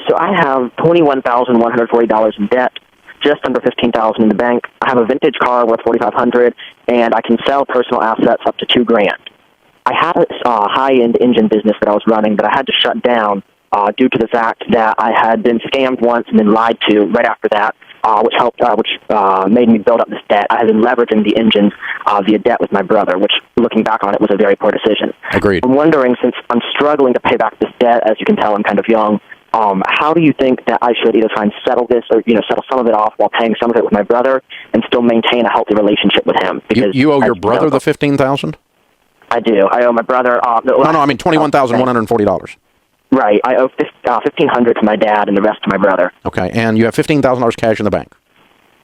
So I have $21,140 in debt, just under $15,000 in the bank. I have a vintage car worth $4,500, and I can sell personal assets up to $2,000. I had a high-end engine business that I was running, but I had to shut down due to the fact that I had been scammed once and then lied to right after that, which made me build up this debt. I had been leveraging the engines via debt with my brother, which, looking back on it, was a very poor decision. Agreed. I'm wondering, since I'm struggling to pay back this debt, as you can tell, I'm kind of young. How do you think that I should either try and settle this, or settle some of it off while paying some of it with my brother, and still maintain a healthy relationship with him? Because you owe your brother the $15,000? I do. I owe my brother. No, I mean $21,140. Right. I owe $1,500 to my dad and the rest to my brother. Okay, and you have $15,000 cash in the bank.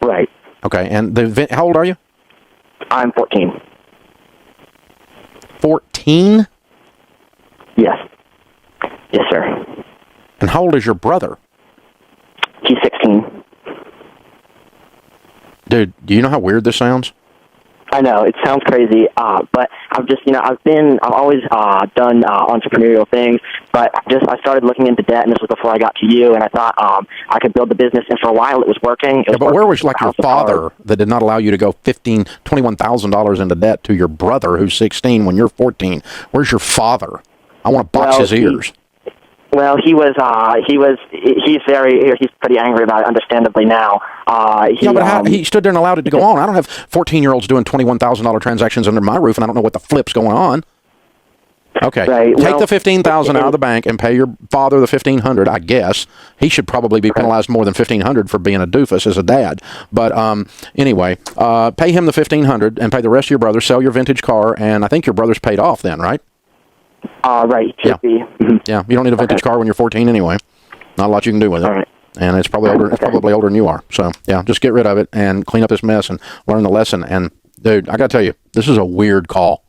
Right. Okay, and how old are you? I'm 14. 14? Yes. Yes, sir. And how old is your brother? He's 16. Dude, do you know how weird this sounds? I know, it sounds crazy, but I've just, I've always done entrepreneurial things, but I started looking into debt, and this was before I got to you, and I thought I could build the business, and for a while it was working. But where was your father that did not allow you to go $21,000 into debt to your brother who's 16 when you're 14? Where's your father? I want to box his ears. Well, he's pretty angry about it, understandably now. But he stood there and allowed it to go on. I don't have 14-year-olds doing $21,000 transactions under my roof, and I don't know what the flip's going on. Okay, right. Take the $15,000 out of the bank and pay your father the $1,500. I guess he should probably be penalized more than $1,500 for being a doofus as a dad. But anyway, pay him the $1,500 and pay the rest of your brother. Sell your vintage car, and I think your brother's paid off then, right? Right. Should be. Mm-hmm. Yeah, you don't need a vintage car when you're 14 anyway. Not a lot you can do with it. All right. And it's probably older. It's probably older than you are. So yeah, just get rid of it and clean up this mess and learn the lesson. And dude, I gotta tell you, this is a weird call.